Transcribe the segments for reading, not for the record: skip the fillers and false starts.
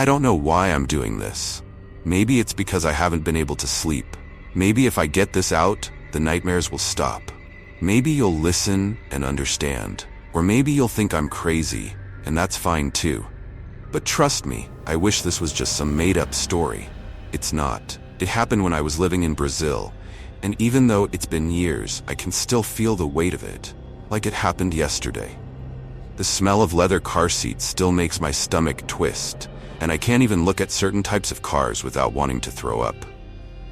I don't know why I'm doing this. Maybe it's because I haven't been able to sleep. Maybe if I get this out, the nightmares will stop. Maybe you'll listen and understand. Or maybe you'll think I'm crazy, and that's fine too. But trust me, I wish this was just some made-up story. It's not. It happened when I was living in Brazil, and even though it's been years, I can still feel the weight of it, like it happened yesterday. The smell of leather car seats still makes my stomach twist, and I can't even look at certain types of cars without wanting to throw up.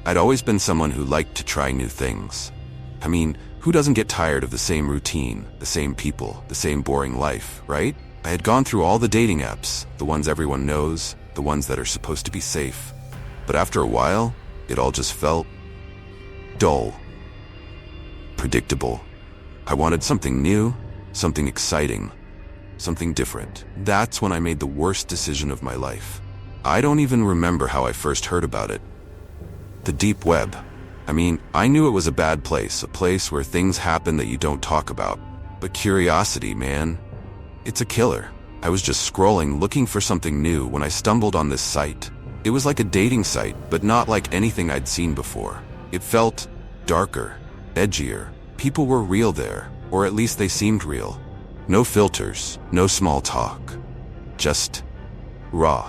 I'd always been someone who liked to try new things. I mean, who doesn't get tired of the same routine, the same people, the same boring life, right? I had gone through all the dating apps, the ones everyone knows, the ones that are supposed to be safe. But after a while, it all just felt dull, predictable. I wanted something new, something exciting, something different. That's when I made the worst decision of my life. I don't even remember how I first heard about it. The deep web. I mean, I knew it was a bad place, a place where things happen that you don't talk about. But curiosity, man, it's a killer. I was just scrolling, looking for something new when I stumbled on this site. It was like a dating site, but not like anything I'd seen before. It felt darker, edgier. People were real there, or at least they seemed real. No filters, no small talk. Just raw.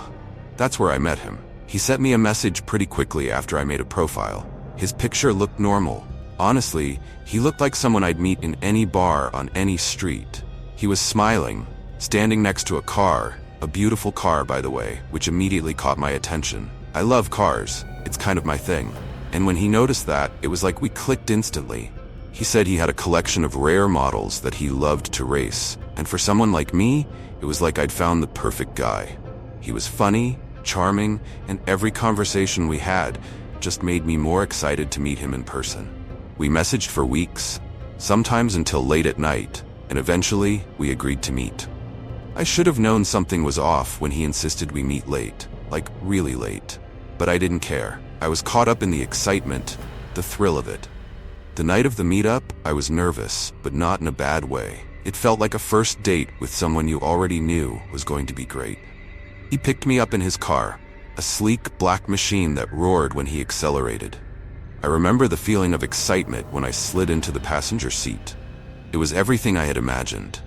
That's where I met him. He sent me a message pretty quickly after I made a profile. His picture looked normal. Honestly, he looked like someone I'd meet in any bar on any street. He was smiling, standing next to a car, a beautiful car by the way, which immediately caught my attention. I love cars, it's kind of my thing. And when he noticed that, it was like we clicked instantly. He said he had a collection of rare models that he loved to race, and for someone like me, it was like I'd found the perfect guy. He was funny, charming, and every conversation we had just made me more excited to meet him in person. We messaged for weeks, sometimes until late at night, and eventually we agreed to meet. I should have known something was off when he insisted we meet late, like really late. But I didn't care. I was caught up in the excitement, the thrill of it. The night of the meetup, I was nervous, but not in a bad way. It felt like a first date with someone you already knew was going to be great. He picked me up in his car, a sleek black machine that roared when he accelerated. I remember the feeling of excitement when I slid into the passenger seat. It was everything I had imagined.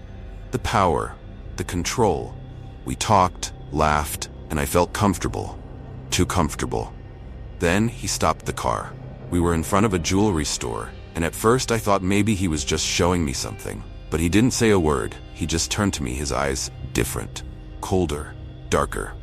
The power, the control. We talked, laughed, and I felt comfortable. Too comfortable. Then he stopped the car. We were in front of a jewelry store, and at first I thought maybe he was just showing me something. But he didn't say a word. He just turned to me, his eyes different, colder, darker.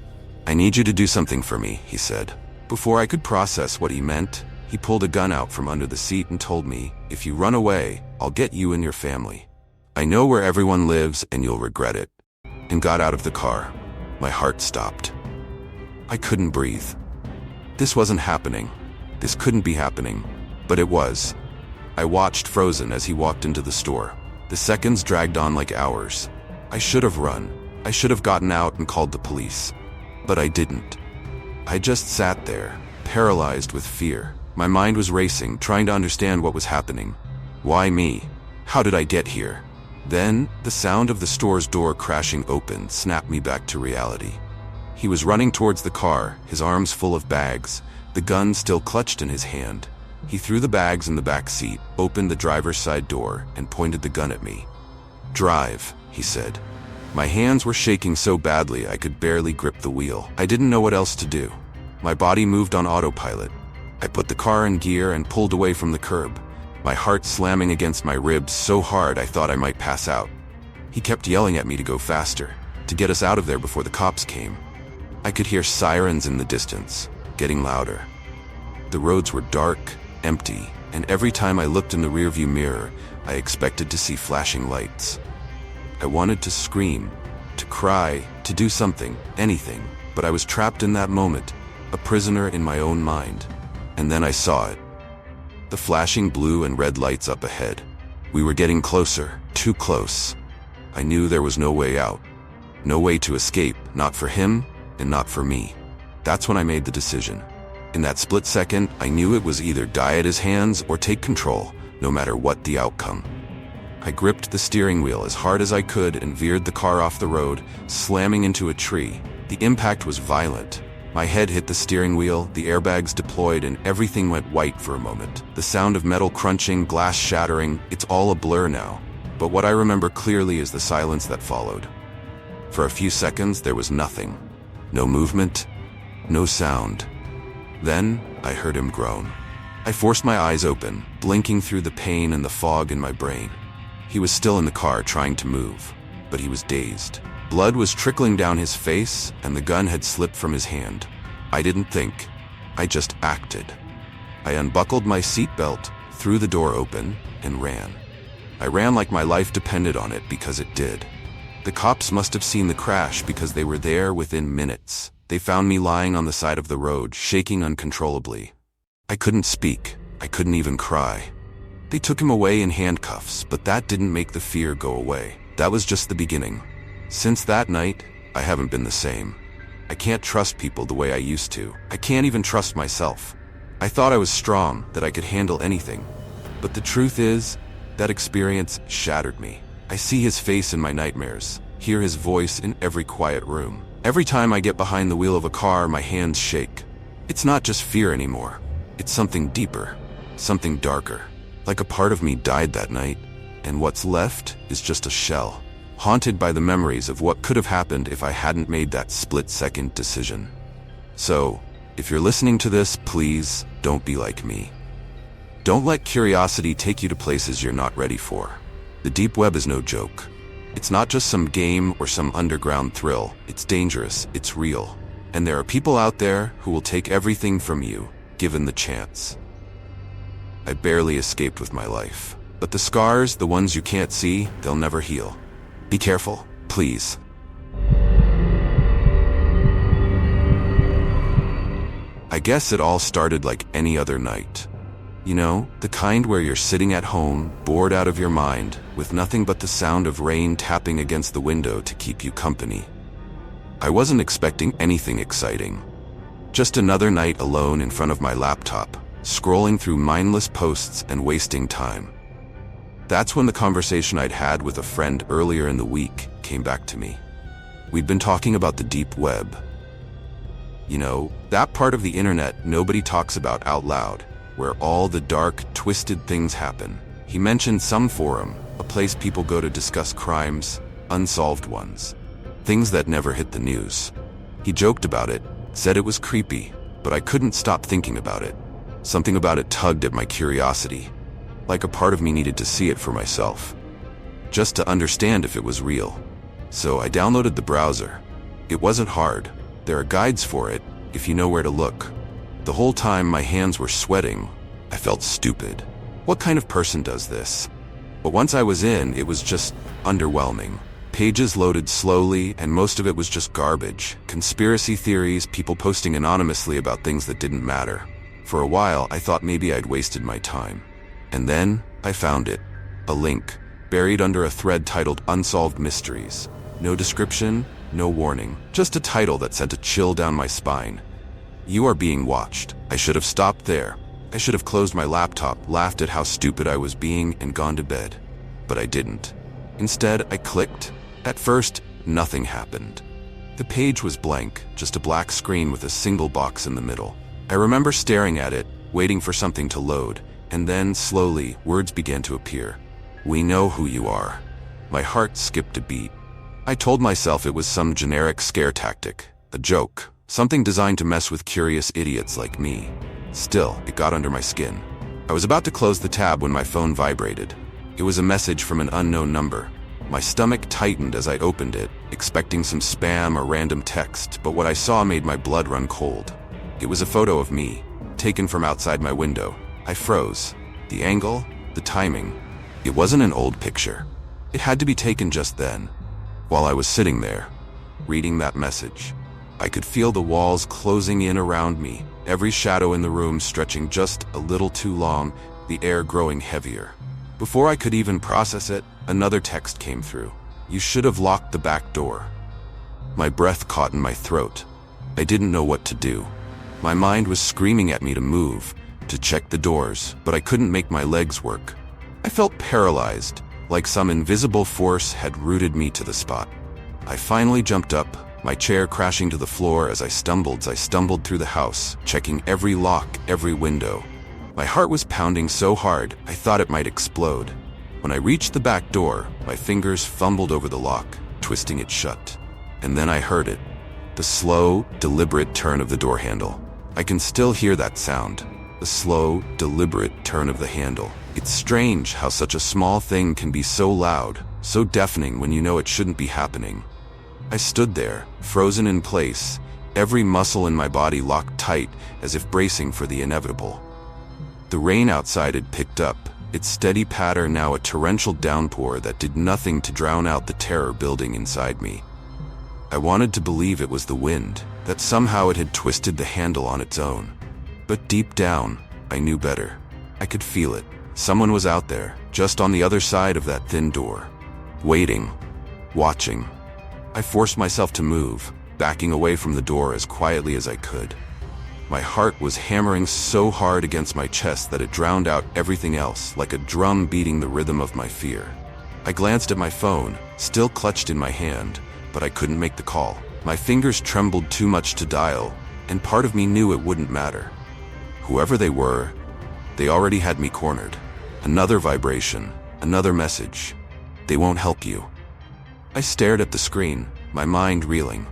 "I need you to do something for me," he said. Before I could process what he meant, he pulled a gun out from under the seat and told me, "If you run away, I'll get you and your family. I know where everyone lives and you'll regret it." And got out of the car. My heart stopped. I couldn't breathe. This wasn't happening. This couldn't be happening. But it was. I watched frozen as he walked into the store. The seconds dragged on like hours. I should have run. I should have gotten out and called the police. But I didn't. I just sat there, paralyzed with fear. My mind was racing, trying to understand what was happening. Why me? How did I get here? Then, the sound of the store's door crashing open snapped me back to reality. He was running towards the car, his arms full of bags, the gun still clutched in his hand. He threw the bags in the back seat, opened the driver's side door, and pointed the gun at me. "Drive," he said. My hands were shaking so badly I could barely grip the wheel. I didn't know what else to do. My body moved on autopilot. I put the car in gear and pulled away from the curb, my heart slamming against my ribs so hard I thought I might pass out. He kept yelling at me to go faster, to get us out of there before the cops came. I could hear sirens in the distance, getting louder. The roads were dark, empty, and every time I looked in the rearview mirror, I expected to see flashing lights. I wanted to scream, to cry, to do something, anything, but I was trapped in that moment, a prisoner in my own mind. And then I saw it. The flashing blue and red lights up ahead. We were getting closer, too close. I knew there was no way out. No way to escape, not for him, and not for me. That's when I made the decision. In that split second, I knew it was either die at his hands or take control, no matter what the outcome. I gripped the steering wheel as hard as I could and veered the car off the road, slamming into a tree. The impact was violent. My head hit the steering wheel, the airbags deployed, and everything went white for a moment. The sound of metal crunching, glass shattering, it's all a blur now. But what I remember clearly is the silence that followed. For a few seconds, there was nothing. No movement, no sound. Then, I heard him groan. I forced my eyes open, blinking through the pain and the fog in my brain. He was still in the car, trying to move, but he was dazed. Blood was trickling down his face, and the gun had slipped from his hand. I didn't think. I just acted. I unbuckled my seatbelt, threw the door open, and ran. I ran like my life depended on it, because it did. The cops must have seen the crash because they were there within minutes. They found me lying on the side of the road, shaking uncontrollably. I couldn't speak. I couldn't even cry. They took him away in handcuffs, but that didn't make the fear go away. That was just the beginning. Since that night, I haven't been the same. I can't trust people the way I used to. I can't even trust myself. I thought I was strong, that I could handle anything. But the truth is, that experience shattered me. I see his face in my nightmares, hear his voice in every quiet room. Every time I get behind the wheel of a car, my hands shake. It's not just fear anymore. It's something deeper, something darker. Like a part of me died that night, and what's left is just a shell. Haunted by the memories of what could have happened if I hadn't made that split-second decision. So, if you're listening to this, please don't be like me. Don't let curiosity take you to places you're not ready for. The deep web is no joke. It's not just some game or some underground thrill. It's dangerous, it's real. And there are people out there who will take everything from you, given the chance. I barely escaped with my life. But the scars, the ones you can't see, they'll never heal. Be careful, please. I guess it all started like any other night. You know, the kind where you're sitting at home, bored out of your mind, with nothing but the sound of rain tapping against the window to keep you company. I wasn't expecting anything exciting. Just another night alone in front of my laptop, scrolling through mindless posts and wasting time. That's when the conversation I'd had with a friend earlier in the week came back to me. We'd been talking about the deep web. You know, that part of the internet nobody talks about out loud, where all the dark, twisted things happen. He mentioned some forum, a place people go to discuss crimes, unsolved ones. Things that never hit the news. He joked about it, said it was creepy, but I couldn't stop thinking about it. Something about it tugged at my curiosity. Like a part of me needed to see it for myself, just to understand if it was real. So I downloaded the browser. It wasn't hard. There are guides for it, if you know where to look. The whole time my hands were sweating, I felt stupid. What kind of person does this? But once I was in, it was just underwhelming. Pages loaded slowly, and most of it was just garbage. Conspiracy theories, people posting anonymously about things that didn't matter. For a while, I thought maybe I'd wasted my time. And then, I found it. A link, buried under a thread titled Unsolved Mysteries. No description, no warning. Just a title that sent a chill down my spine. You are being watched. I should have stopped there. I should have closed my laptop, laughed at how stupid I was being, and gone to bed. But I didn't. Instead, I clicked. At first, nothing happened. The page was blank, just a black screen with a single box in the middle. I remember staring at it, waiting for something to load. And then, slowly, words began to appear. We know who you are. My heart skipped a beat. I told myself it was some generic scare tactic, a joke, something designed to mess with curious idiots like me. Still, it got under my skin. I was about to close the tab when my phone vibrated. It was a message from an unknown number. My stomach tightened as I opened it, expecting some spam or random text, but what I saw made my blood run cold. It was a photo of me, taken from outside my window. I froze. The angle, the timing. It wasn't an old picture. It had to be taken just then. While I was sitting there, reading that message, I could feel the walls closing in around me, every shadow in the room stretching just a little too long, the air growing heavier. Before I could even process it, another text came through. You should have locked the back door. My breath caught in my throat. I didn't know what to do. My mind was screaming at me to move, to check the doors, but I couldn't make my legs work. I felt paralyzed, like some invisible force had rooted me to the spot. I finally jumped up, my chair crashing to the floor as I stumbled through the house, checking every lock, every window. My heart was pounding so hard, I thought it might explode. When I reached the back door, my fingers fumbled over the lock, twisting it shut. And then I heard it. The slow, deliberate turn of the door handle. I can still hear that sound. The slow, deliberate turn of the handle. It's strange how such a small thing can be so loud, so deafening when you know it shouldn't be happening. I stood there, frozen in place, every muscle in my body locked tight as if bracing for the inevitable. The rain outside had picked up, its steady patter now a torrential downpour that did nothing to drown out the terror building inside me. I wanted to believe it was the wind, that somehow it had twisted the handle on its own. But deep down, I knew better. I could feel it. Someone was out there, just on the other side of that thin door. Waiting. Watching. I forced myself to move, backing away from the door as quietly as I could. My heart was hammering so hard against my chest that it drowned out everything else, like a drum beating the rhythm of my fear. I glanced at my phone, still clutched in my hand, but I couldn't make the call. My fingers trembled too much to dial, and part of me knew it wouldn't matter. Whoever they were, they already had me cornered. Another vibration, another message. They won't help you. I stared at the screen, my mind reeling.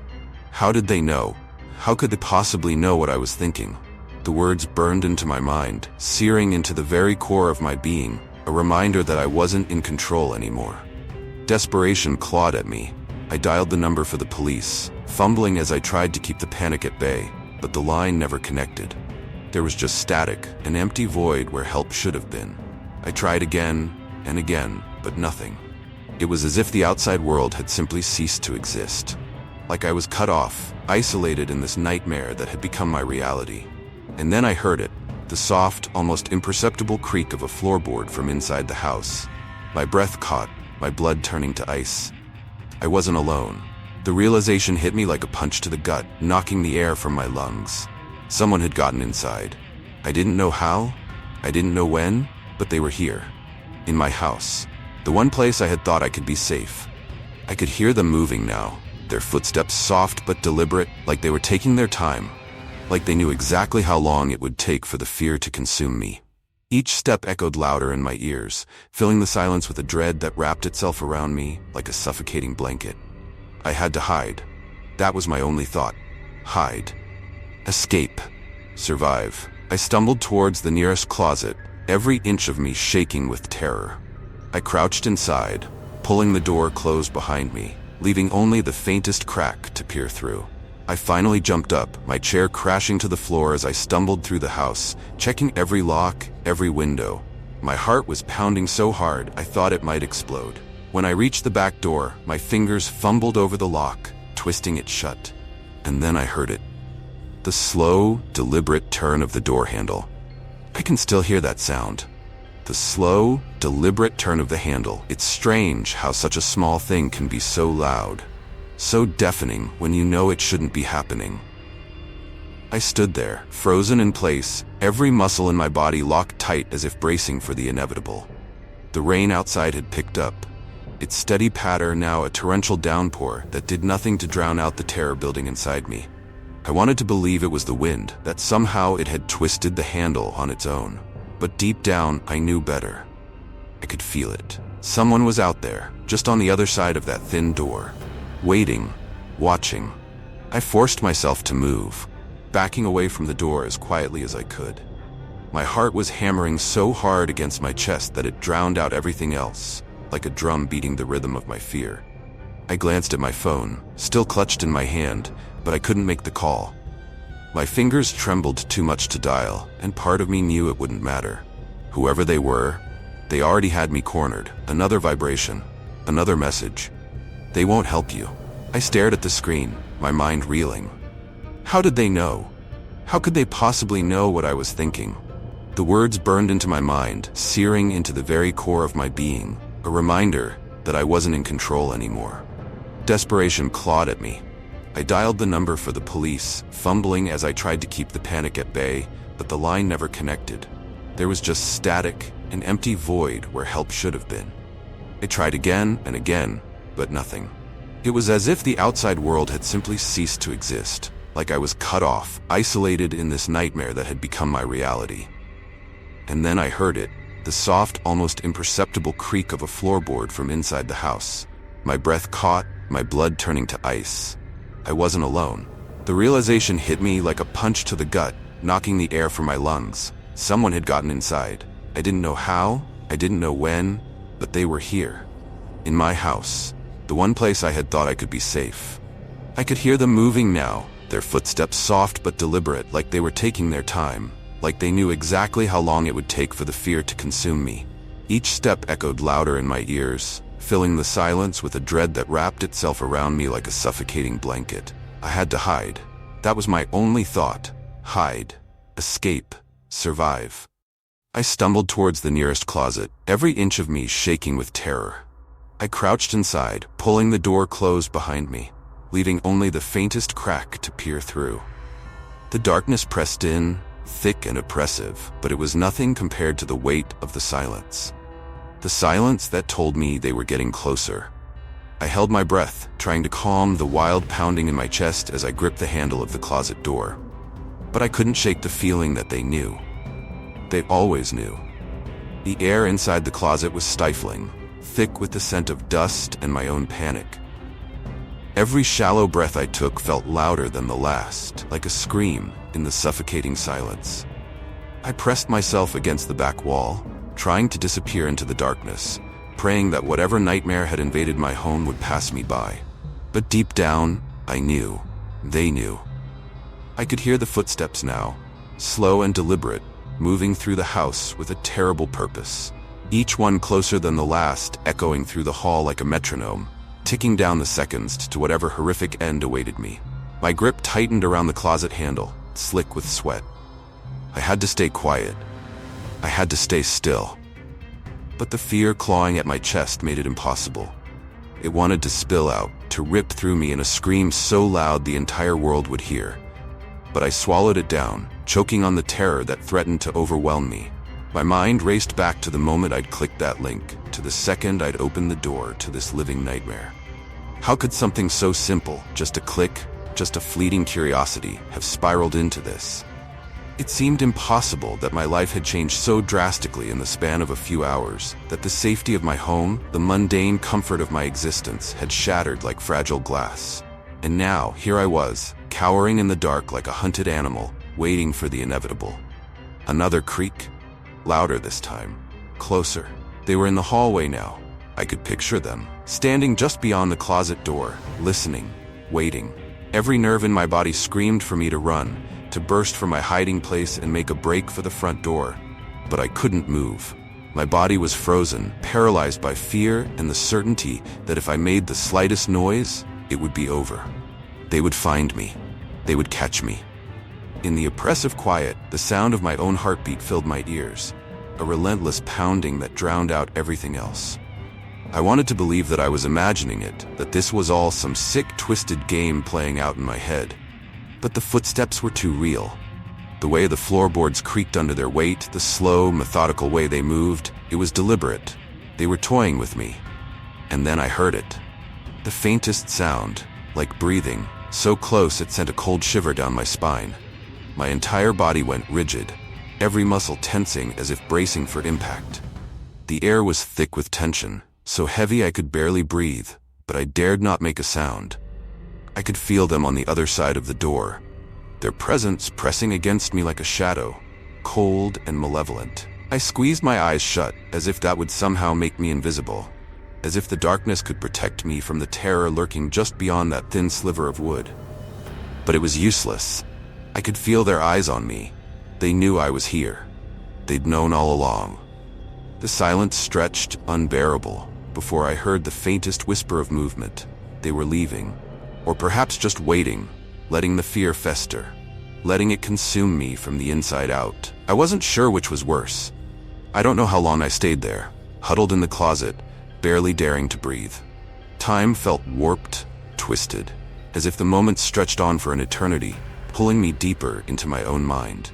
How did they know? How could they possibly know what I was thinking? The words burned into my mind, searing into the very core of my being, a reminder that I wasn't in control anymore. Desperation clawed at me. I dialed the number for the police, fumbling as I tried to keep the panic at bay, but the line never connected. There was just static, an empty void where help should have been. I tried again and again, but nothing. It was as if the outside world had simply ceased to exist. Like I was cut off, isolated in this nightmare that had become my reality. And then I heard it, the soft, almost imperceptible creak of a floorboard from inside the house. My breath caught, my blood turning to ice. I wasn't alone. The realization hit me like a punch to the gut, knocking the air from my lungs. Someone had gotten inside. I didn't know how, I didn't know when, but they were here. In my house. The one place I had thought I could be safe. I could hear them moving now, their footsteps soft but deliberate, like they were taking their time, like they knew exactly how long it would take for the fear to consume me. Each step echoed louder in my ears, filling the silence with a dread that wrapped itself around me like a suffocating blanket. I had to hide. That was my only thought. Hide. Escape. Survive. I stumbled towards the nearest closet, every inch of me shaking with terror. I crouched inside, pulling the door closed behind me, leaving only the faintest crack to peer through. I finally jumped up, my chair crashing to the floor as I stumbled through the house, checking every lock, every window. My heart was pounding so hard I thought it might explode. When I reached the back door, my fingers fumbled over the lock, twisting it shut. And then I heard it. The slow, deliberate turn of the door handle. I can still hear that sound. The slow, deliberate turn of the handle. It's strange how such a small thing can be so loud, so deafening when you know it shouldn't be happening. I stood there, frozen in place, every muscle in my body locked tight as if bracing for the inevitable. The rain outside had picked up, its steady patter now a torrential downpour that did nothing to drown out the terror building inside me. I wanted to believe it was the wind, that somehow it had twisted the handle on its own. But deep down, I knew better. I could feel it. Someone was out there, just on the other side of that thin door. Waiting, watching. I forced myself to move, backing away from the door as quietly as I could. My heart was hammering so hard against my chest that it drowned out everything else, like a drum beating the rhythm of my fear. I glanced at my phone, still clutched in my hand, but I couldn't make the call. My fingers trembled too much to dial, and part of me knew it wouldn't matter. Whoever they were, they already had me cornered. Another vibration, another message. They won't help you. I stared at the screen, my mind reeling. How did they know? How could they possibly know what I was thinking? The words burned into my mind, searing into the very core of my being, a reminder that I wasn't in control anymore. Desperation clawed at me. I dialed the number for the police, fumbling as I tried to keep the panic at bay, but the line never connected. There was just static, an empty void where help should have been. I tried again and again, but nothing. It was as if the outside world had simply ceased to exist, like I was cut off, isolated in this nightmare that had become my reality. And then I heard it, the soft, almost imperceptible creak of a floorboard from inside the house. My breath caught, my blood turning to ice. I wasn't alone. The realization hit me like a punch to the gut, knocking the air from my lungs. Someone had gotten inside. I didn't know how, I didn't know when, but they were here. In my house, the one place I had thought I could be safe. I could hear them moving now, their footsteps soft but deliberate, like they were taking their time, like they knew exactly how long it would take for the fear to consume me. Each step echoed louder in my ears, filling the silence with a dread that wrapped itself around me like a suffocating blanket. I had to hide. That was my only thought. Hide. Escape. Survive. I stumbled towards the nearest closet, every inch of me shaking with terror. I crouched inside, pulling the door closed behind me, leaving only the faintest crack to peer through. The darkness pressed in, thick and oppressive, but it was nothing compared to the weight of the silence. The silence that told me they were getting closer. I held my breath, trying to calm the wild pounding in my chest as I gripped the handle of the closet door. But I couldn't shake the feeling that they knew. They always knew. The air inside the closet was stifling, thick with the scent of dust and my own panic. Every shallow breath I took felt louder than the last, like a scream in the suffocating silence. I pressed myself against the back wall, trying to disappear into the darkness, praying that whatever nightmare had invaded my home would pass me by. But deep down, I knew. They knew. I could hear the footsteps now, slow and deliberate, moving through the house with a terrible purpose. Each one closer than the last, echoing through the hall like a metronome, ticking down the seconds to whatever horrific end awaited me. My grip tightened around the closet handle, slick with sweat. I had to stay quiet. I had to stay still. But the fear clawing at my chest made it impossible. It wanted to spill out, to rip through me in a scream so loud the entire world would hear. But I swallowed it down, choking on the terror that threatened to overwhelm me. My mind raced back to the moment I'd clicked that link, to the second I'd opened the door to this living nightmare. How could something so simple, just a click, just a fleeting curiosity, have spiraled into this? It seemed impossible that my life had changed so drastically in the span of a few hours, that the safety of my home, the mundane comfort of my existence, had shattered like fragile glass. And now, here I was, cowering in the dark like a hunted animal, waiting for the inevitable. Another creak. Louder this time. Closer. They were in the hallway now. I could picture them, standing just beyond the closet door, listening, waiting. Every nerve in my body screamed for me to run, to burst from my hiding place and make a break for the front door. But I couldn't move. My body was frozen, paralyzed by fear and the certainty that if I made the slightest noise, it would be over. They would find me. They would catch me. In the oppressive quiet, the sound of my own heartbeat filled my ears, a relentless pounding that drowned out everything else. I wanted to believe that I was imagining it, that this was all some sick, twisted game playing out in my head. But the footsteps were too real. The way the floorboards creaked under their weight, the slow, methodical way they moved, it was deliberate. They were toying with me. And then I heard it. The faintest sound, like breathing, so close it sent a cold shiver down my spine. My entire body went rigid, every muscle tensing as if bracing for impact. The air was thick with tension, so heavy I could barely breathe, but I dared not make a sound. I could feel them on the other side of the door, their presence pressing against me like a shadow, cold and malevolent. I squeezed my eyes shut, as if that would somehow make me invisible, as if the darkness could protect me from the terror lurking just beyond that thin sliver of wood. But it was useless. I could feel their eyes on me. They knew I was here. They'd known all along. The silence stretched, unbearable, before I heard the faintest whisper of movement. They were leaving, or perhaps just waiting, letting the fear fester, letting it consume me from the inside out. I wasn't sure which was worse. I don't know how long I stayed there, huddled in the closet, barely daring to breathe. Time felt warped, twisted, as if the moments stretched on for an eternity, pulling me deeper into my own mind.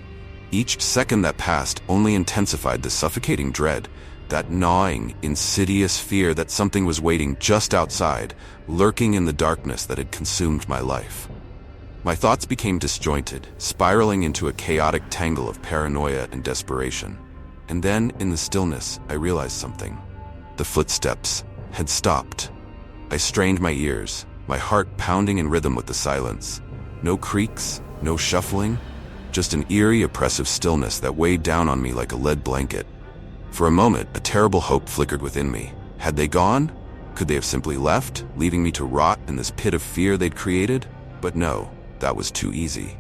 Each second that passed only intensified the suffocating dread, that gnawing, insidious fear that something was waiting just outside, lurking in the darkness that had consumed my life. My thoughts became disjointed, spiraling into a chaotic tangle of paranoia and desperation. And then, in the stillness, I realized something. The footsteps had stopped. I strained my ears, my heart pounding in rhythm with the silence. No creaks, no shuffling, just an eerie, oppressive stillness that weighed down on me like a lead blanket. For a moment, a terrible hope flickered within me. Had they gone? Could they have simply left, leaving me to rot in this pit of fear they'd created? But no, that was too easy.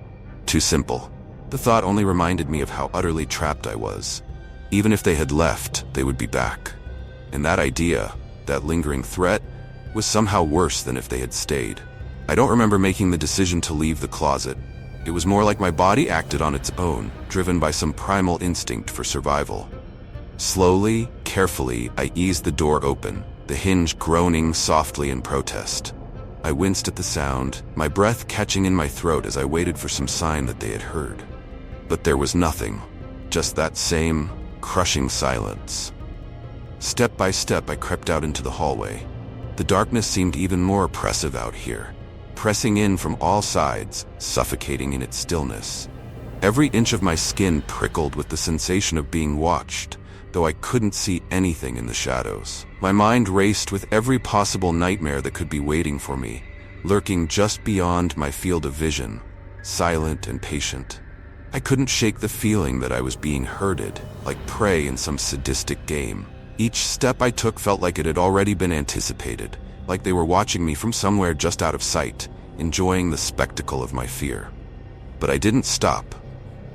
Too simple. The thought only reminded me of how utterly trapped I was. Even if they had left, they would be back. And that idea, that lingering threat, was somehow worse than if they had stayed. I don't remember making the decision to leave the closet. It was more like my body acted on its own, driven by some primal instinct for survival. Slowly, carefully, I eased the door open, the hinge groaning softly in protest. I winced at the sound, my breath catching in my throat as I waited for some sign that they had heard. But there was nothing, just that same crushing silence. Step by step, I crept out into the hallway. The darkness seemed even more oppressive out here, pressing in from all sides, suffocating in its stillness. Every inch of my skin prickled with the sensation of being watched, though I couldn't see anything in the shadows. My mind raced with every possible nightmare that could be waiting for me, lurking just beyond my field of vision, silent and patient. I couldn't shake the feeling that I was being herded, like prey in some sadistic game. Each step I took felt like it had already been anticipated, like they were watching me from somewhere just out of sight, enjoying the spectacle of my fear. But I didn't stop.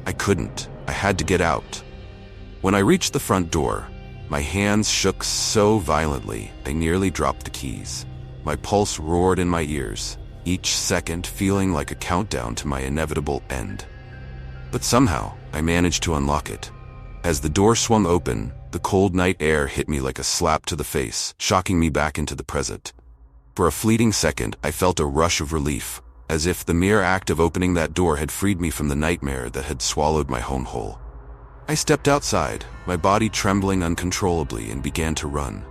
I couldn't. I had to get out. When I reached the front door, my hands shook so violently I nearly dropped the keys. My pulse roared in my ears, each second feeling like a countdown to my inevitable end. But somehow, I managed to unlock it. As the door swung open, the cold night air hit me like a slap to the face, shocking me back into the present. For a fleeting second, I felt a rush of relief, as if the mere act of opening that door had freed me from the nightmare that had swallowed my home whole. I stepped outside, my body trembling uncontrollably, and began to run.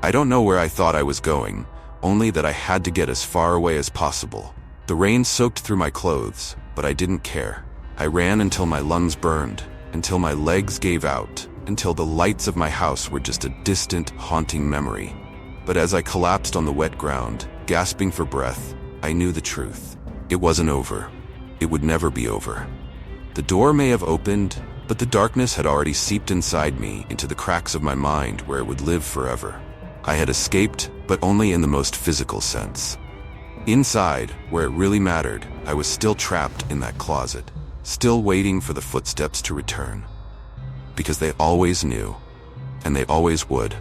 I don't know where I thought I was going, only that I had to get as far away as possible. The rain soaked through my clothes, but I didn't care. I ran until my lungs burned, until my legs gave out, until the lights of my house were just a distant, haunting memory. But as I collapsed on the wet ground, gasping for breath, I knew the truth. It wasn't over. It would never be over. The door may have opened, but the darkness had already seeped inside me into the cracks of my mind where it would live forever. I had escaped, but only in the most physical sense. Inside, where it really mattered, I was still trapped in that closet, still waiting for the footsteps to return. Because they always knew, and they always would.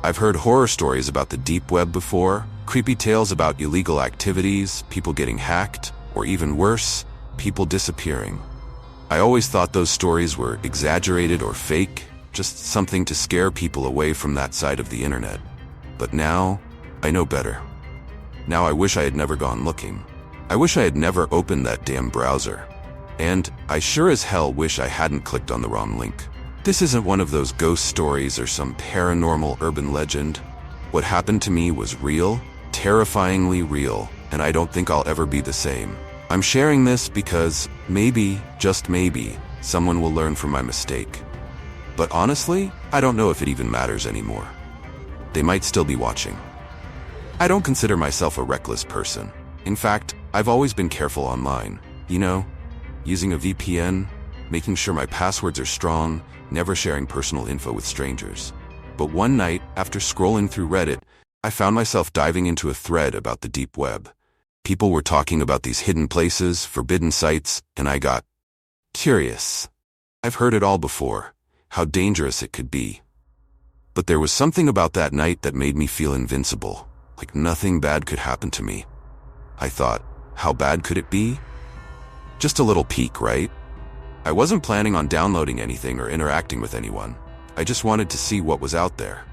I've heard horror stories about the deep web before, creepy tales about illegal activities, people getting hacked, or even worse, people disappearing. I always thought those stories were exaggerated or fake, just something to scare people away from that side of the internet. But now, I know better. Now I wish I had never gone looking. I wish I had never opened that damn browser. And I sure as hell wish I hadn't clicked on the wrong link. This isn't one of those ghost stories or some paranormal urban legend. What happened to me was real, terrifyingly real, and I don't think I'll ever be the same. I'm sharing this because maybe, just maybe, someone will learn from my mistake. But honestly, I don't know if it even matters anymore. They might still be watching. I don't consider myself a reckless person. In fact, I've always been careful online. You know, using a VPN, making sure my passwords are strong, never sharing personal info with strangers. But one night, after scrolling through Reddit, I found myself diving into a thread about the deep web. People were talking about these hidden places, forbidden sites, and I got curious. I've heard it all before, how dangerous it could be. But there was something about that night that made me feel invincible, like nothing bad could happen to me. I thought, how bad could it be? Just a little peek, right? I wasn't planning on downloading anything or interacting with anyone. I just wanted to see what was out there.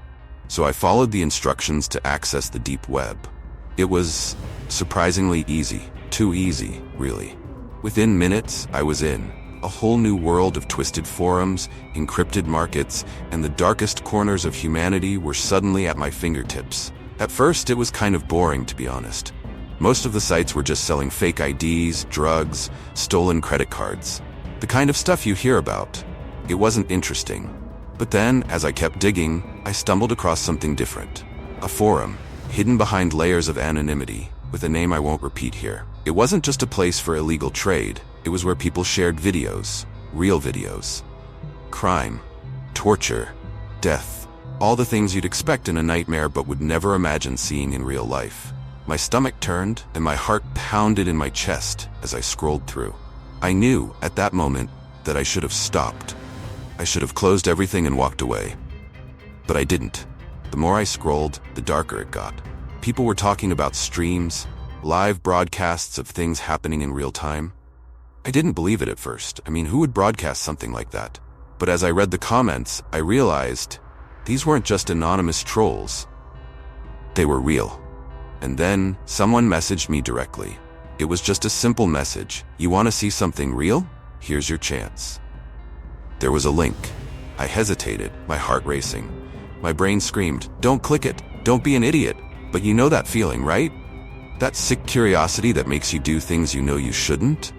So I followed the instructions to access the deep web. It was surprisingly easy. Too easy, really. Within minutes, I was in, A whole new world of twisted forums, encrypted markets, and the darkest corners of humanity were suddenly at my fingertips. At first, it was kind of boring, to be honest. Most of the sites were just selling fake IDs, drugs, stolen credit cards. The kind of stuff you hear about. It wasn't interesting. But then, as I kept digging, I stumbled across something different. A forum, hidden behind layers of anonymity, with a name I won't repeat here. It wasn't just a place for illegal trade. It was where people shared videos, real videos. Crime, torture, death, all the things you'd expect in a nightmare but would never imagine seeing in real life. My stomach turned and my heart pounded in my chest as I scrolled through. I knew, at that moment, that I should have stopped. I should have closed everything and walked away. But I didn't. The more I scrolled, the darker it got. People were talking about streams, live broadcasts of things happening in real time. I didn't believe it at first. I mean, who would broadcast something like that? But as I read the comments, I realized these weren't just anonymous trolls. They were real. And then someone messaged me directly. It was just a simple message. You want to see something real? Here's your chance. There was a link. I hesitated, my heart racing. My brain screamed, don't click it, don't be an idiot. But you know that feeling, right? That sick curiosity that makes you do things you know you shouldn't?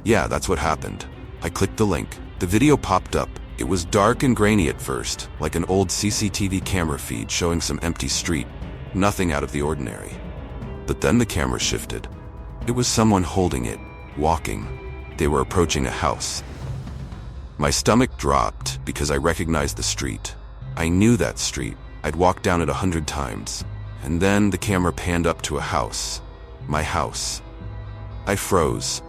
Yeah, that's what happened. I clicked the link. The video popped up. It was dark and grainy at first, like an old CCTV camera feed showing some empty street. Nothing out of the ordinary. But then the camera shifted. It was someone holding it, walking. They were approaching a house. My stomach dropped because I recognized the street. I knew that street. I'd walked down it 100 times. And then the camera panned up to a house. My house. I froze.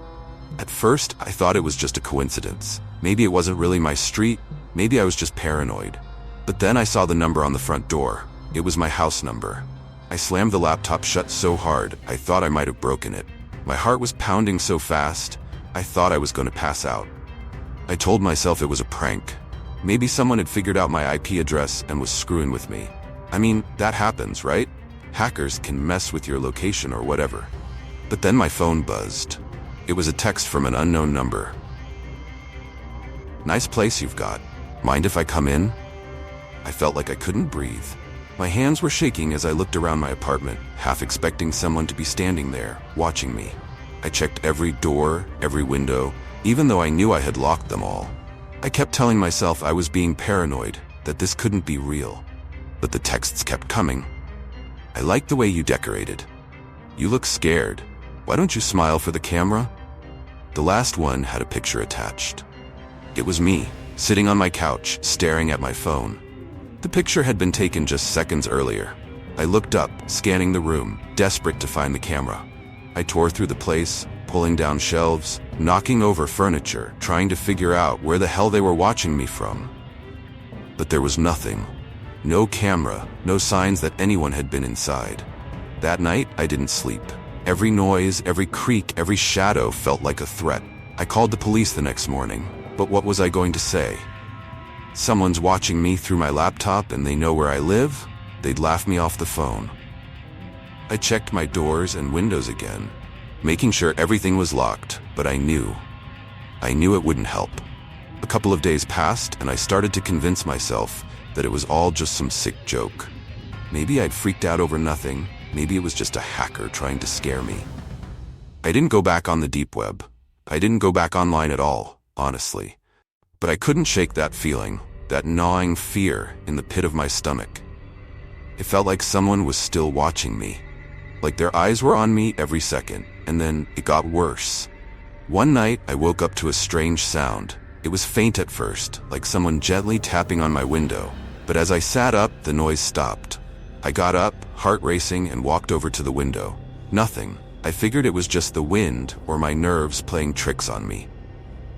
At first, I thought it was just a coincidence. Maybe it wasn't really my street. Maybe I was just paranoid. But then I saw the number on the front door. It was my house number. I slammed the laptop shut so hard, I thought I might have broken it. My heart was pounding so fast, I thought I was going to pass out. I told myself it was a prank. Maybe someone had figured out my IP address and was screwing with me. I mean, that happens, right? Hackers can mess with your location or whatever. But then my phone buzzed. It was a text from an unknown number. Nice place you've got. Mind if I come in? I felt like I couldn't breathe. My hands were shaking as I looked around my apartment, half expecting someone to be standing there, watching me. I checked every door, every window, even though I knew I had locked them all. I kept telling myself I was being paranoid, that this couldn't be real. But the texts kept coming. I like the way you decorated. You look scared. Why don't you smile for the camera? The last one had a picture attached. It was me, sitting on my couch, staring at my phone. The picture had been taken just seconds earlier. I looked up, scanning the room, desperate to find the camera. I tore through the place, pulling down shelves, knocking over furniture, trying to figure out where the hell they were watching me from. But there was nothing. No camera, no signs that anyone had been inside. That night, I didn't sleep. Every noise, every creak, every shadow felt like a threat. I called the police the next morning, but what was I going to say? Someone's watching me through my laptop and they know where I live? They'd laugh me off the phone. I checked my doors and windows again, making sure everything was locked, but I knew it wouldn't help. A couple of days passed and I started to convince myself that it was all just some sick joke. Maybe I'd freaked out over nothing. Maybe it was just a hacker trying to scare me. I didn't go back on the deep web. I didn't go back online at all, honestly. But I couldn't shake that feeling, that gnawing fear in the pit of my stomach. It felt like someone was still watching me. Like their eyes were on me every second, and then it got worse. One night, I woke up to a strange sound. It was faint at first, like someone gently tapping on my window. But as I sat up, the noise stopped. I got up, heart racing, and walked over to the window. Nothing. I figured it was just the wind or my nerves playing tricks on me.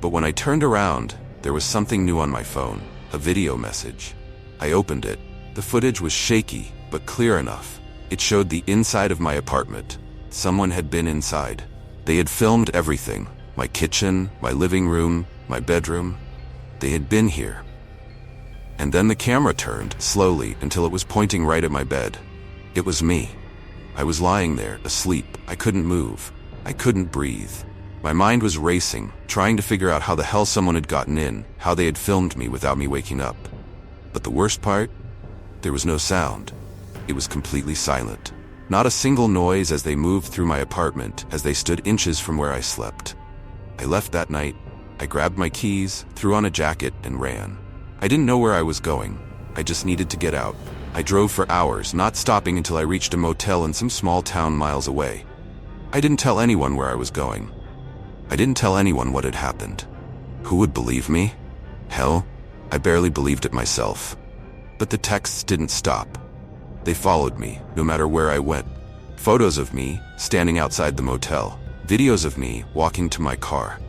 But when I turned around, there was something new on my phone, a video message. I opened it. The footage was shaky, but clear enough. It showed the inside of my apartment. Someone had been inside. They had filmed everything. My kitchen, my living room, my bedroom. They had been here. And then the camera turned, slowly, until it was pointing right at my bed. It was me. I was lying there, asleep. I couldn't move. I couldn't breathe. My mind was racing, trying to figure out how the hell someone had gotten in, how they had filmed me without me waking up. But the worst part? There was no sound. It was completely silent. Not a single noise as they moved through my apartment, as they stood inches from where I slept. I left that night. I grabbed my keys, threw on a jacket, and ran. I didn't know where I was going. I just needed to get out. I drove for hours, not stopping until I reached a motel in some small town miles away. I didn't tell anyone where I was going. I didn't tell anyone what had happened. Who would believe me? Hell, I barely believed it myself. But the texts didn't stop. They followed me, no matter where I went. Photos of me, standing outside the motel. Videos of me, walking to my car.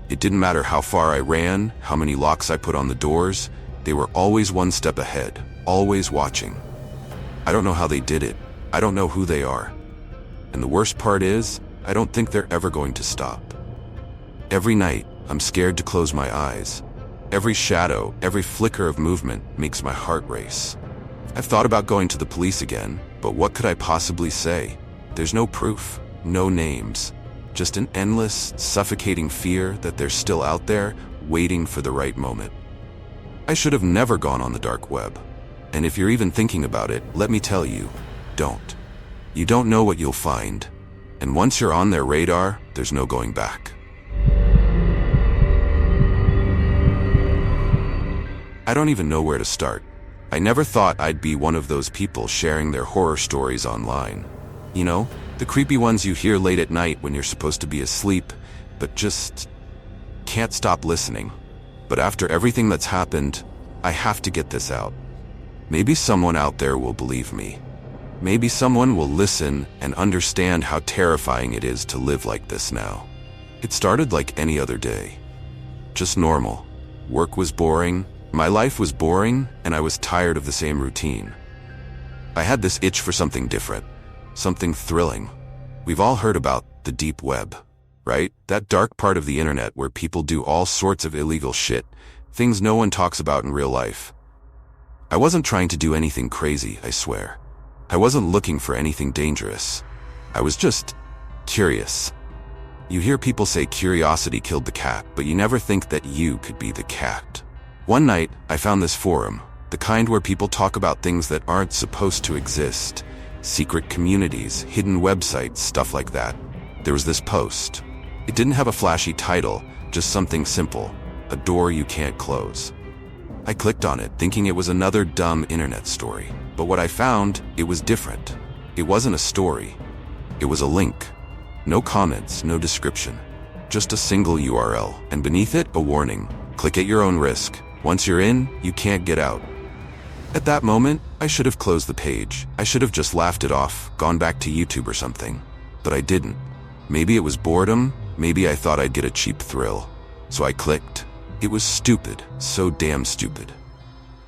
It didn't matter how far I ran, how many locks I put on the doors. They were always one step ahead, always watching. I don't know how they did it. I don't know who they are. And the worst part is, I don't think they're ever going to stop. Every night, I'm scared to close my eyes. Every shadow, every flicker of movement makes my heart race. I've thought about going to the police again, but what could I possibly say? There's no proof, no names, just an endless, suffocating fear that they're still out there, waiting for the right moment. I should have never gone on the dark web. And if you're even thinking about it, let me tell you, don't. You don't know what you'll find. And once you're on their radar, there's no going back. I don't even know where to start. I never thought I'd be one of those people sharing their horror stories online. You know, the creepy ones you hear late at night when you're supposed to be asleep, but just can't stop listening. But after everything that's happened, I have to get this out. Maybe someone out there will believe me. Maybe someone will listen and understand how terrifying it is to live like this now. It started like any other day. Just normal. Work was boring. My life was boring, and I was tired of the same routine. I had this itch for something different, something thrilling. We've all heard about the deep web, right? That dark part of the internet where people do all sorts of illegal shit, things no one talks about in real life. I wasn't trying to do anything crazy, I swear. I wasn't looking for anything dangerous. I was just curious. You hear people say curiosity killed the cat, but you never think that you could be the cat. One night, I found this forum, the kind where people talk about things that aren't supposed to exist. Secret communities, hidden websites, stuff like that. There was this post. It didn't have a flashy title, just something simple, a door you can't close. I clicked on it, thinking it was another dumb internet story. But what I found, it was different. It wasn't a story. It was a link. No comments, no description. Just a single URL, and beneath it, a warning. Click at your own risk. Once you're in, you can't get out. At that moment, I should have closed the page. I should have just laughed it off, gone back to YouTube or something. But I didn't. Maybe it was boredom, maybe I thought I'd get a cheap thrill. So I clicked. It was stupid, so damn stupid.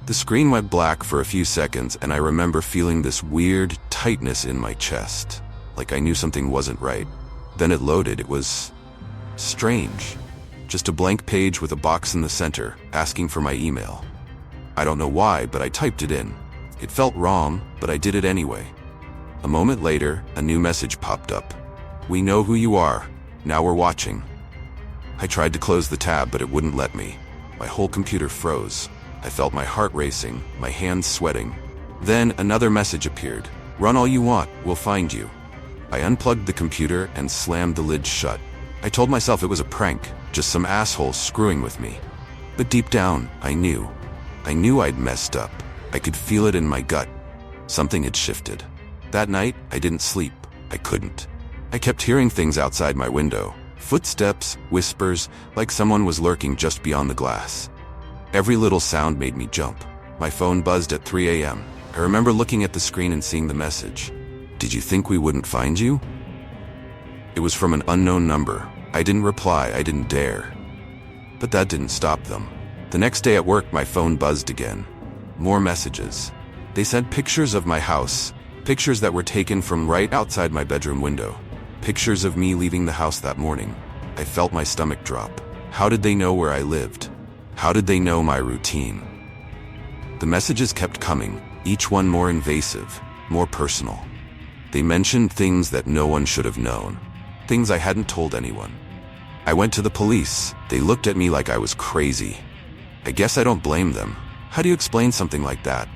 The screen went black for a few seconds, and I remember feeling this weird tightness in my chest, like I knew something wasn't right. Then it loaded. It was strange. Just a blank page with a box in the center, asking for my email. I don't know why, but I typed it in. It felt wrong, but I did it anyway. A moment later, a new message popped up. We know who you are. Now we're watching. I tried to close the tab, but it wouldn't let me. My whole computer froze. I felt my heart racing, my hands sweating. Then another message appeared. Run all you want, we'll find you. I unplugged the computer and slammed the lid shut. I told myself it was a prank, just some asshole screwing with me. But deep down, I knew. I knew I'd messed up. I could feel it in my gut. Something had shifted. That night, I didn't sleep. I couldn't. I kept hearing things outside my window. Footsteps, whispers, like someone was lurking just beyond the glass. Every little sound made me jump. My phone buzzed at 3 a.m. I remember looking at the screen and seeing the message. Did you think we wouldn't find you? It was from an unknown number. I didn't reply, I didn't dare. But that didn't stop them. The next day at work, my phone buzzed again. More messages. They sent pictures of my house, pictures that were taken from right outside my bedroom window. Pictures of me leaving the house that morning. I felt my stomach drop. How did they know where I lived? How did they know my routine? The messages kept coming, each one more invasive, more personal. They mentioned things that no one should have known. Things I hadn't told anyone. I went to the police. They looked at me like I was crazy. I guess I don't blame them. How do you explain something like that?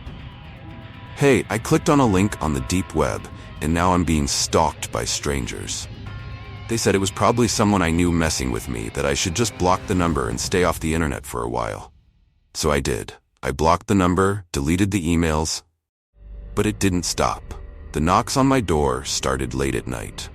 Hey, I clicked on a link on the deep web, and now I'm being stalked by strangers. They said it was probably someone I knew messing with me, that I should just block the number and stay off the internet for a while. So I did. I blocked the number, deleted the emails, but it didn't stop. The knocks on my door started late at night.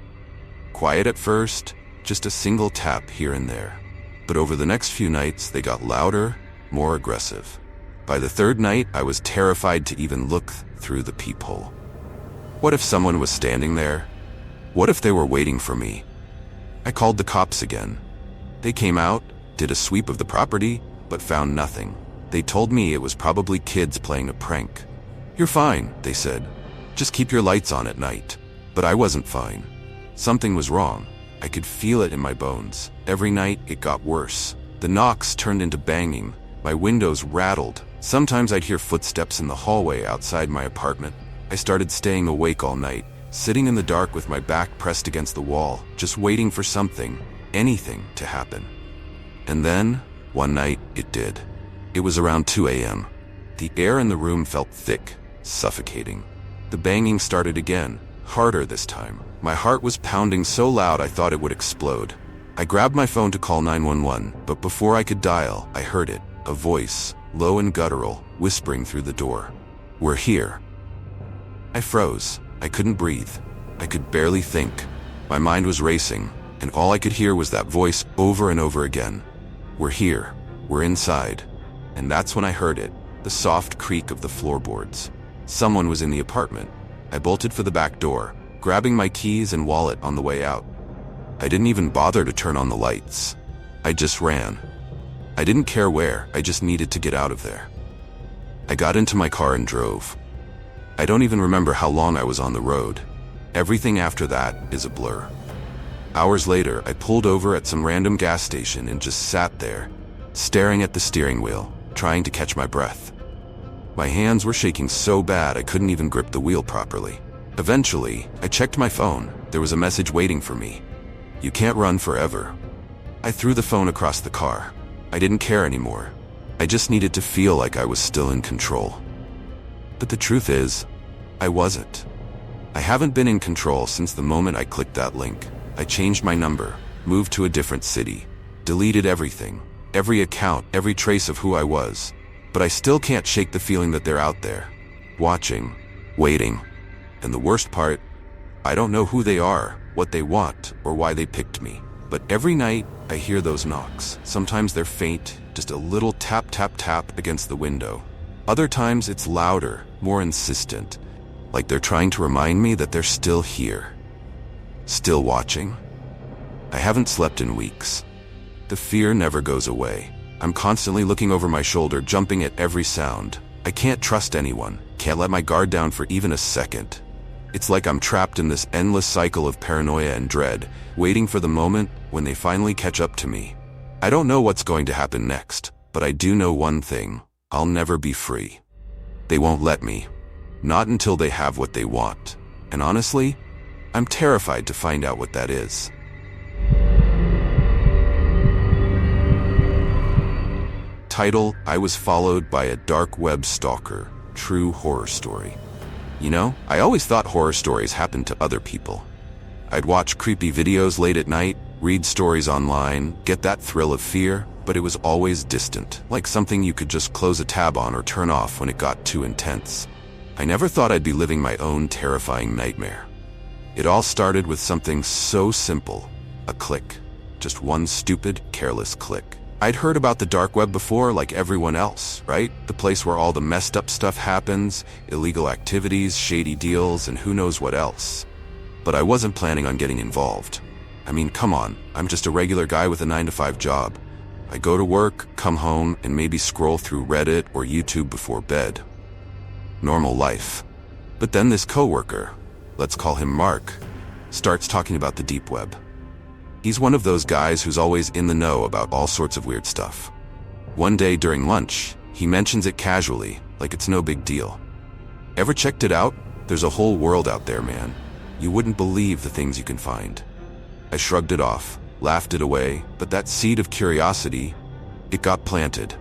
Quiet at first, just a single tap here and there. But over the next few nights, they got louder, more aggressive. By the third night, I was terrified to even look through the peephole. What if someone was standing there? What if they were waiting for me? I called the cops again. They came out, did a sweep of the property, but found nothing. They told me it was probably kids playing a prank. You're fine, they said. Just keep your lights on at night. But I wasn't fine. Something was wrong. I could feel it in my bones. Every night, it got worse. The knocks turned into banging. My windows rattled. Sometimes I'd hear footsteps in the hallway outside my apartment. I started staying awake all night, sitting in the dark with my back pressed against the wall, just waiting for something, anything, to happen. And then, one night, it did. It was around 2 a.m. The air in the room felt thick, suffocating. The banging started again, harder this time. My heart was pounding so loud I thought it would explode. I grabbed my phone to call 911, but before I could dial, I heard it, a voice, low and guttural, whispering through the door. "We're here." I froze. I couldn't breathe. I could barely think. My mind was racing, and all I could hear was that voice over and over again. "We're here. We're inside." And that's when I heard it, the soft creak of the floorboards. Someone was in the apartment. I bolted for the back door, grabbing my keys and wallet on the way out. I didn't even bother to turn on the lights. I just ran. I didn't care where, I just needed to get out of there. I got into my car and drove. I don't even remember how long I was on the road. Everything after that is a blur. Hours later, I pulled over at some random gas station and just sat there, staring at the steering wheel, trying to catch my breath. My hands were shaking so bad I couldn't even grip the wheel properly. Eventually, I checked my phone. There was a message waiting for me. "You can't run forever." I threw the phone across the car. I didn't care anymore. I just needed to feel like I was still in control. But the truth is, I wasn't. I haven't been in control since the moment I clicked that link. I changed my number, moved to a different city, deleted everything, every account, every trace of who I was. But I still can't shake the feeling that they're out there, watching, waiting. And the worst part, I don't know who they are, what they want, or why they picked me. But every night, I hear those knocks. Sometimes they're faint, just a little tap, tap, tap against the window. Other times it's louder, more insistent, like they're trying to remind me that they're still here. Still watching. I haven't slept in weeks. The fear never goes away. I'm constantly looking over my shoulder, jumping at every sound. I can't trust anyone, can't let my guard down for even a second. It's like I'm trapped in this endless cycle of paranoia and dread, waiting for the moment when they finally catch up to me. I don't know what's going to happen next, but I do know one thing. I'll never be free. They won't let me. Not until they have what they want. And honestly, I'm terrified to find out what that is. Title: I was followed by a dark web stalker. True horror story. You know, I always thought horror stories happened to other people. I'd watch creepy videos late at night, read stories online, get that thrill of fear, but it was always distant, like something you could just close a tab on or turn off when it got too intense. I never thought I'd be living my own terrifying nightmare. It all started with something so simple, a click. Just one stupid, careless click. I'd heard about the dark web before, like everyone else, right? The place where all the messed up stuff happens, illegal activities, shady deals, and who knows what else. But I wasn't planning on getting involved. I mean, come on, I'm just a regular guy with a 9-to-5 job. I go to work, come home, and maybe scroll through Reddit or YouTube before bed. Normal life. But then this coworker, let's call him Mark, starts talking about the deep web. He's one of those guys who's always in the know about all sorts of weird stuff. One day during lunch, he mentions it casually, like it's no big deal. Ever checked it out? There's a whole world out there, man. You wouldn't believe the things you can find. I shrugged it off. laughed it away, but that seed of curiosity, it got planted.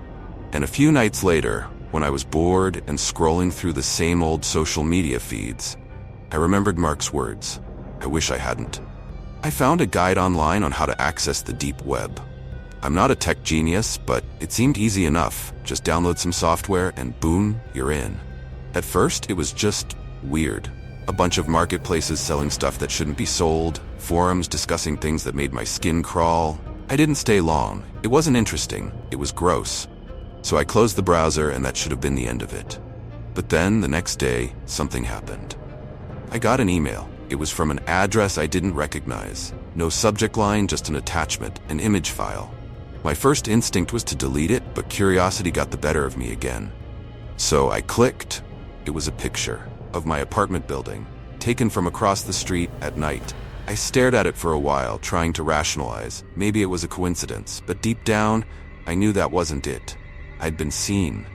And a few nights later, when I was bored and scrolling through the same old social media feeds, I remembered Mark's words. I wish I hadn't. I found a guide online on how to access the deep web. I'm not a tech genius, but it seemed easy enough. Just download some software and boom, you're in. At first, it was just weird. A bunch of marketplaces selling stuff that shouldn't be sold, forums discussing things that made my skin crawl. I didn't stay long. It wasn't interesting. It was gross. So I closed the browser, and that should have been the end of it. But then, the next day, something happened. I got an email. It was from an address I didn't recognize. No subject line, just an attachment, an image file. My first instinct was to delete it, but curiosity got the better of me again. So I clicked. It was a picture of my apartment building, taken from across the street at night. I stared at it for a while, trying to rationalize. Maybe it was a coincidence, but deep down, I knew that wasn't it. I'd been seen.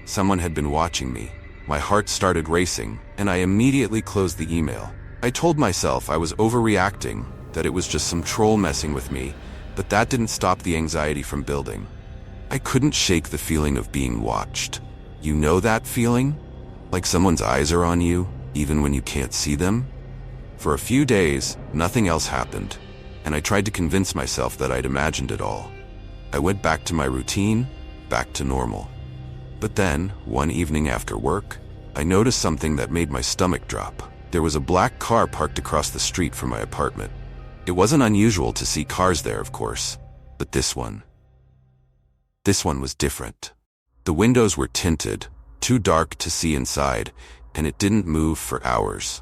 Someone had been watching me. My heart started racing, and I immediately closed the email. I told myself I was overreacting, that it was just some troll messing with me, but that didn't stop the anxiety from building. I couldn't shake the feeling of being watched. You know that feeling? Like someone's eyes are on you, even when you can't see them? For a few days, nothing else happened, and I tried to convince myself that I'd imagined it all. I went back to my routine, back to normal. But then, one evening after work, I noticed something that made my stomach drop. There was a black car parked across the street from my apartment. It wasn't unusual to see cars there, of course, but this one was different. The windows were tinted, too dark to see inside, and it didn't move for hours.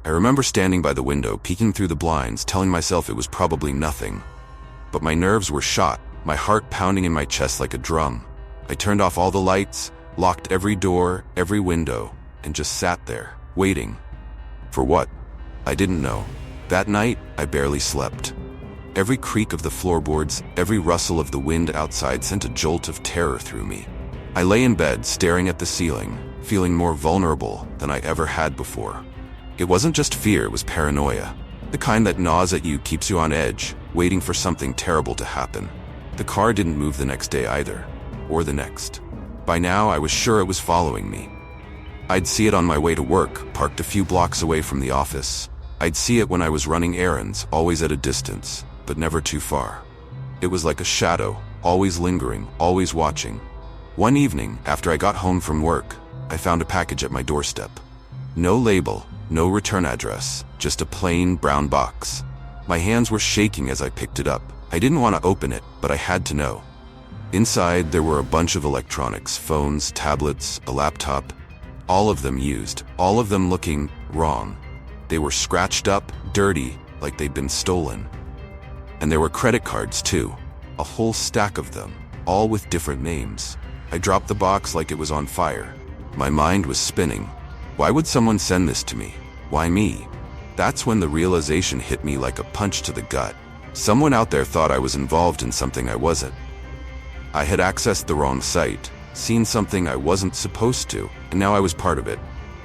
I remember standing by the window, peeking through the blinds, telling myself it was probably nothing. But my nerves were shot, my heart pounding in my chest like a drum. I turned off all the lights, locked every door, every window, and just sat there, waiting. For what? I didn't know. That night, I barely slept. Every creak of the floorboards, every rustle of the wind outside sent a jolt of terror through me. I lay in bed, staring at the ceiling, feeling more vulnerable than I ever had before. It wasn't just fear, it was paranoia. The kind that gnaws at you, keeps you on edge, waiting for something terrible to happen. The car didn't move the next day either, or the next. By now, I was sure it was following me. I'd see it on my way to work, parked a few blocks away from the office. I'd see it when I was running errands, always at a distance, but never too far. It was like a shadow, always lingering, always watching. One evening, after I got home from work, I found a package at my doorstep. No label, no return address, just a plain brown box. My hands were shaking as I picked it up. I didn't want to open it, but I had to know. Inside, there were a bunch of electronics, phones, tablets, a laptop, all of them used, all of them looking wrong. They were scratched up, dirty, like they'd been stolen. And there were credit cards too, a whole stack of them, all with different names. I dropped the box like it was on fire. My mind was spinning. Why would someone send this to me? Why me? That's when the realization hit me like a punch to the gut. Someone out there thought I was involved in something I wasn't. I had accessed the wrong site, seen something I wasn't supposed to, and now I was part of it,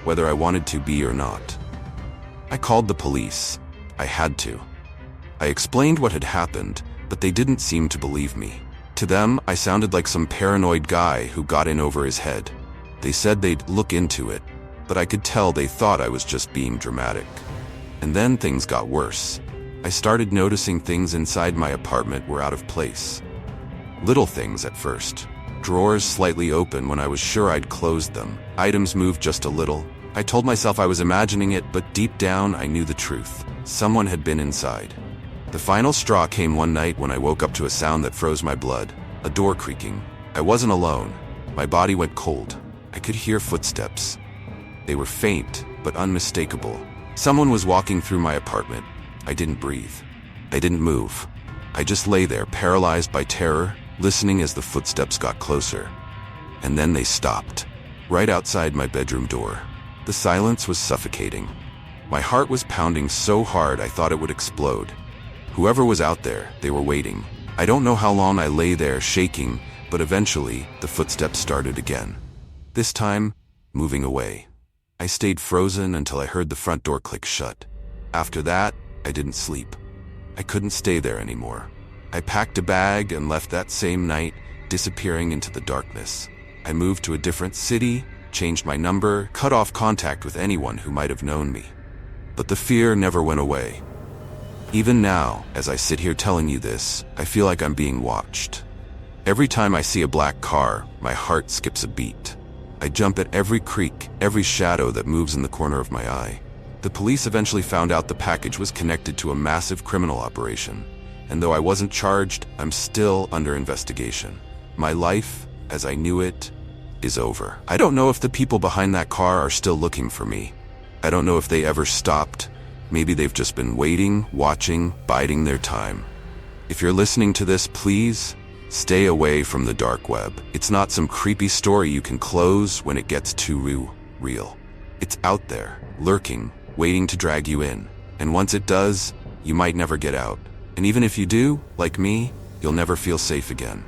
whether I wanted to be or not. I called the police. I had to. I explained what had happened, but they didn't seem to believe me. To them, I sounded like some paranoid guy who got in over his head. They said they'd look into it, but I could tell they thought I was just being dramatic. And then things got worse. I started noticing things inside my apartment were out of place. Little things at first. Drawers slightly open when I was sure I'd closed them. Items moved just a little. I told myself I was imagining it, but deep down I knew the truth. Someone had been inside. The final straw came one night when I woke up to a sound that froze my blood. A door creaking. I wasn't alone. My body went cold. I could hear footsteps. They were faint, but unmistakable. Someone was walking through my apartment. I didn't breathe. I didn't move. I just lay there, paralyzed by terror, listening as the footsteps got closer. And then they stopped, right outside my bedroom door. The silence was suffocating. My heart was pounding so hard I thought it would explode. Whoever was out there, they were waiting. I don't know how long I lay there shaking, but eventually the footsteps started again. This time, moving away. I stayed frozen until I heard the front door click shut. After that, I didn't sleep. I couldn't stay there anymore. I packed a bag and left that same night, disappearing into the darkness. I moved to a different city, changed my number, cut off contact with anyone who might have known me. But the fear never went away. Even now, as I sit here telling you this, I feel like I'm being watched. Every time I see a black car, my heart skips a beat. I jump at every creak, every shadow that moves in the corner of my eye. The police eventually found out the package was connected to a massive criminal operation. And though I wasn't charged, I'm still under investigation. My life, as I knew it, is over. I don't know if the people behind that car are still looking for me. I don't know if they ever stopped. Maybe they've just been waiting, watching, biding their time. If you're listening to this, please stay away from the dark web. It's not some creepy story you can close when it gets too real. It's out there, lurking, waiting to drag you in. And once it does, you might never get out. And even if you do, like me, you'll never feel safe again.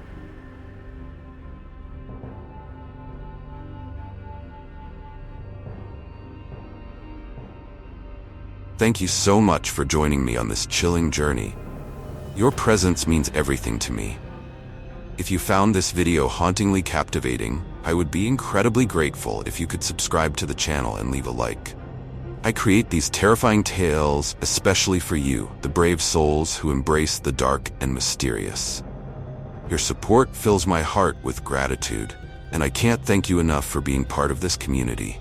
Thank you so much for joining me on this chilling journey. Your presence means everything to me. If you found this video hauntingly captivating, I would be incredibly grateful if you could subscribe to the channel and leave a like. I create these terrifying tales especially for you, the brave souls who embrace the dark and mysterious. Your support fills my heart with gratitude, and I can't thank you enough for being part of this community.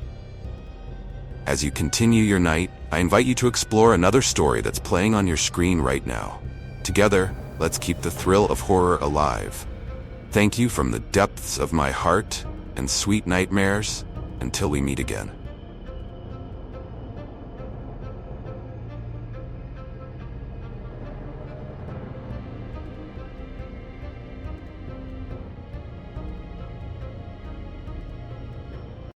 As you continue your night, I invite you to explore another story that's playing on your screen right now. Together, let's keep the thrill of horror alive. Thank you from the depths of my heart, and sweet nightmares, until we meet again.